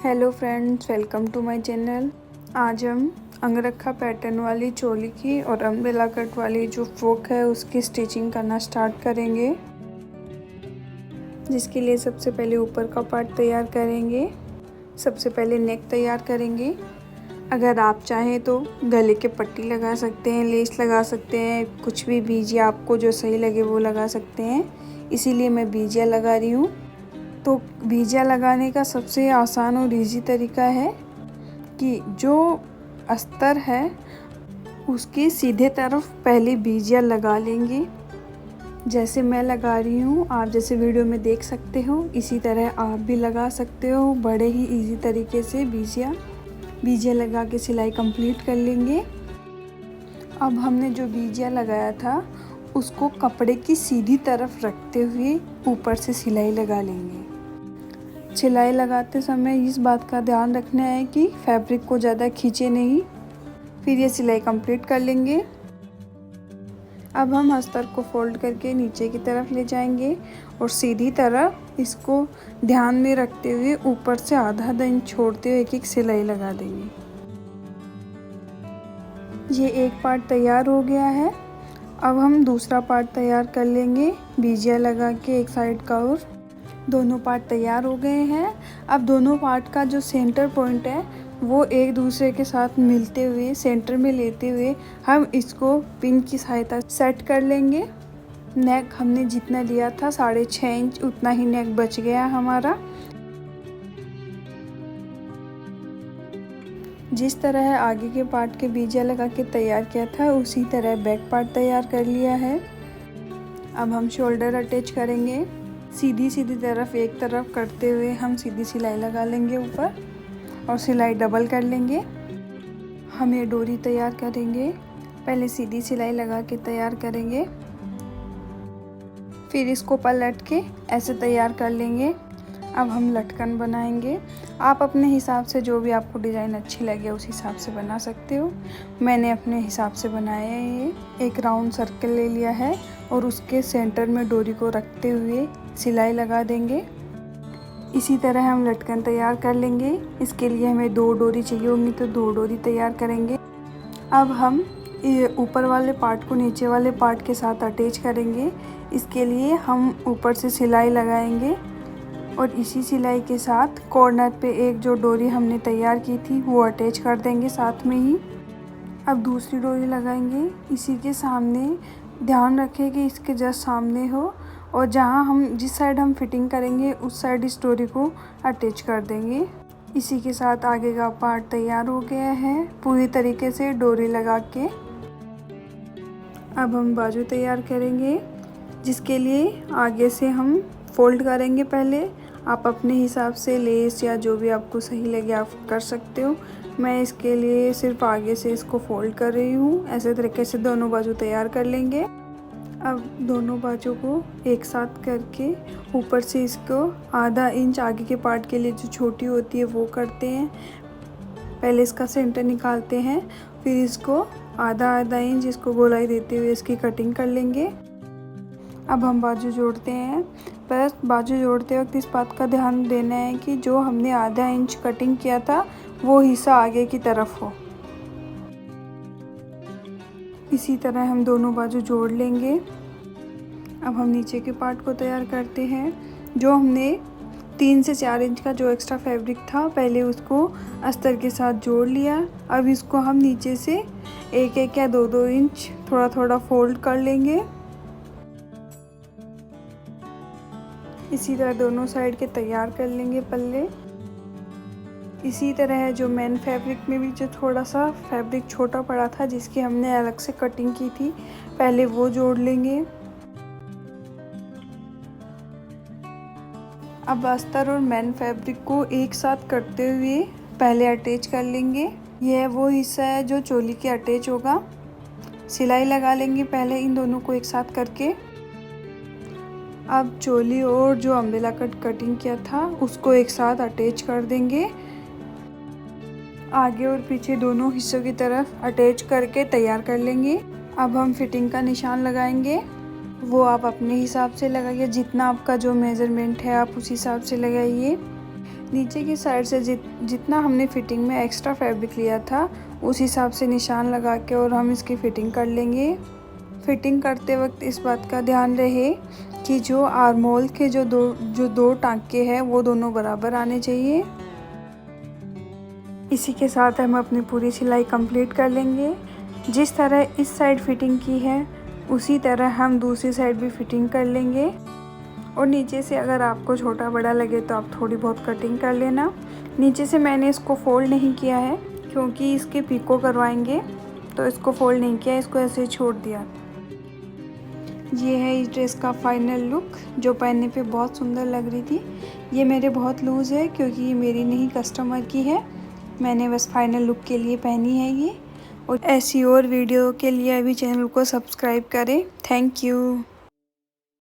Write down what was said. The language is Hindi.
Hello friends, welcome to my channel. आज हम अंगरखा पैटर्न वाली चोली की और अम्ब्रेला कट वाली जो फ्रॉक है उसकी स्टिचिंग करना स्टार्ट करेंगे। जिसके लिए सबसे पहले ऊपर का पार्ट तैयार करेंगे। सबसे पहले नेक तैयार करेंगे। अगर आप चाहें तो गले के पट्टी लगा सकते हैं, लेस लगा सकते हैं, कुछ भी बीजिया आपको जो सही लगे वो लगा सकते हैं। इसीलिए मैं बीजिया लगा रही हूँ। तो बीजिया लगाने का सबसे आसान और इजी तरीका है कि जो अस्तर है उसकी सीधे तरफ पहले बीजिया लगा लेंगे। जैसे मैं लगा रही हूँ, आप जैसे वीडियो में देख सकते हो, इसी तरह आप भी लगा सकते हो। बड़े ही इजी तरीके से बीजिया लगा के सिलाई कंप्लीट कर लेंगे। अब हमने जो बीजिया लगाया था उसको कपड़े की सीधी तरफ रखते हुए ऊपर से सिलाई लगा लेंगे। सिलाई लगाते समय इस बात का ध्यान रखना है कि फैब्रिक को ज़्यादा खींचे नहीं। फिर ये सिलाई कंप्लीट कर लेंगे। अब हम अस्तर को फोल्ड करके नीचे की तरफ ले जाएंगे और सीधी तरफ इसको ध्यान में रखते हुए ऊपर से आधा इंच छोड़ते हुए एक सिलाई लगा देंगे। ये एक पार्ट तैयार हो गया है। अब हम दूसरा पार्ट तैयार कर लेंगे बीजिया लगा के एक साइड का। और दोनों पार्ट तैयार हो गए हैं। अब दोनों पार्ट का जो सेंटर पॉइंट है वो एक दूसरे के साथ मिलते हुए सेंटर में लेते हुए हम इसको पिन की सहायता सेट कर लेंगे। नेक हमने जितना लिया था 6.5 इंच, उतना ही नेक बच गया हमारा। जिस तरह आगे के पार्ट के बीजिया लगा के तैयार किया था उसी तरह बैक पार्ट तैयार कर लिया है। अब हम शोल्डर अटैच करेंगे। सीधी तरफ एक तरफ करते हुए हम सीधी सिलाई लगा लेंगे ऊपर और सिलाई डबल कर लेंगे। हम ये डोरी तैयार करेंगे। पहले सीधी सिलाई लगा के तैयार करेंगे, फिर इसको पलट के ऐसे तैयार कर लेंगे। अब हम लटकन बनाएंगे। आप अपने हिसाब से जो भी आपको डिज़ाइन अच्छी लगे उस हिसाब से बना सकते हो। मैंने अपने हिसाब से बनाया है। ये एक राउंड सर्कल ले लिया है और उसके सेंटर में डोरी को रखते हुए सिलाई लगा देंगे। इसी तरह हम लटकन तैयार कर लेंगे। इसके लिए हमें 2 डोरी चाहिए होंगी तो 2 डोरी तैयार करेंगे। अब हम ऊपर वाले पार्ट को नीचे वाले पार्ट के साथ अटैच करेंगे। इसके लिए हम ऊपर से सिलाई लगाएंगे और इसी सिलाई के साथ कॉर्नर पे एक जो डोरी हमने तैयार की थी वो अटैच कर देंगे साथ में ही। अब दूसरी डोरी लगाएंगे इसी के सामने। ध्यान रखें कि इसके जस्ट सामने हो और जहाँ हम जिस साइड हम फिटिंग करेंगे उस साइड इस डोरी को अटैच कर देंगे। इसी के साथ आगे का पार्ट तैयार हो गया है पूरी तरीके से डोरी लगा के। अब हम बाजू तैयार करेंगे, जिसके लिए आगे से हम फोल्ड करेंगे। पहले आप अपने हिसाब से लेस या जो भी आपको सही लगे आप कर सकते हो। मैं इसके लिए सिर्फ आगे से इसको फोल्ड कर रही हूँ। ऐसे तरीके से दोनों बाजू तैयार कर लेंगे। अब दोनों बाजू को एक साथ करके ऊपर से इसको आधा इंच आगे के पार्ट के लिए जो छोटी होती है वो करते हैं। पहले इसका सेंटर निकालते हैं, फिर इसको आधा इंच इसको गोलाई देते हुए इसकी कटिंग कर लेंगे। अब हम बाजू जोड़ते हैं। पर बाजू जोड़ते वक्त इस बात का ध्यान देना है कि जो हमने आधा इंच कटिंग किया था वो हिस्सा आगे की तरफ हो। इसी तरह हम दोनों बाजू जोड़ लेंगे। अब हम नीचे के पार्ट को तैयार करते हैं। जो हमने 3 से 4 इंच का जो एक्स्ट्रा फैब्रिक था पहले उसको अस्तर के साथ जोड़ लिया। अब इसको हम नीचे से 1 या 2 इंच थोड़ा फोल्ड कर लेंगे। इसी तरह दोनों साइड के तैयार कर लेंगे पल्ले। इसी तरह जो मेन फैब्रिक में भी जो थोड़ा सा फैब्रिक छोटा पड़ा था जिसकी हमने अलग से कटिंग की थी पहले वो जोड़ लेंगे। अब अस्तर और मेन फैब्रिक को एक साथ करते हुए पहले अटैच कर लेंगे। यह वो हिस्सा है जो चोली के अटैच होगा। सिलाई लगा लेंगे पहले इन दोनों को एक साथ करके। अब चोली और जो अम्ब्रेला कट कटिंग किया था उसको एक साथ अटैच कर देंगे। आगे और पीछे दोनों हिस्सों की तरफ अटैच करके तैयार कर लेंगे। अब हम फिटिंग का निशान लगाएंगे। वो आप अपने हिसाब से लगाइए, जितना आपका जो मेज़रमेंट है आप उस हिसाब से लगाइए। नीचे की साइड से जितना हमने फिटिंग में एक्स्ट्रा फैब्रिक लिया था उस हिसाब से निशान लगा के और हम इसकी फ़िटिंग कर लेंगे। फ़िटिंग करते वक्त इस बात का ध्यान रहे कि जो आर्म होल के जो दो टांके हैं वो दोनों बराबर आने चाहिए। इसी के साथ हम अपनी पूरी सिलाई कंप्लीट कर लेंगे। जिस तरह इस साइड फिटिंग की है उसी तरह हम दूसरी साइड भी फिटिंग कर लेंगे। और नीचे से अगर आपको छोटा बड़ा लगे तो आप थोड़ी बहुत कटिंग कर लेना। नीचे से मैंने इसको फ़ोल्ड नहीं किया है क्योंकि इसके पीको करवाएंगे, तो इसको फ़ोल्ड नहीं किया, इसको ऐसे ही छोड़ दिया। ये है इस ड्रेस का फाइनल लुक, जो पहनने पे बहुत सुंदर लग रही थी। ये मेरे बहुत लूज़ है क्योंकि ये मेरी नहीं कस्टमर की है, मैंने बस फाइनल लुक के लिए पहनी है ये। और ऐसी और वीडियो के लिए अभी चैनल को सब्सक्राइब करें। Thank you.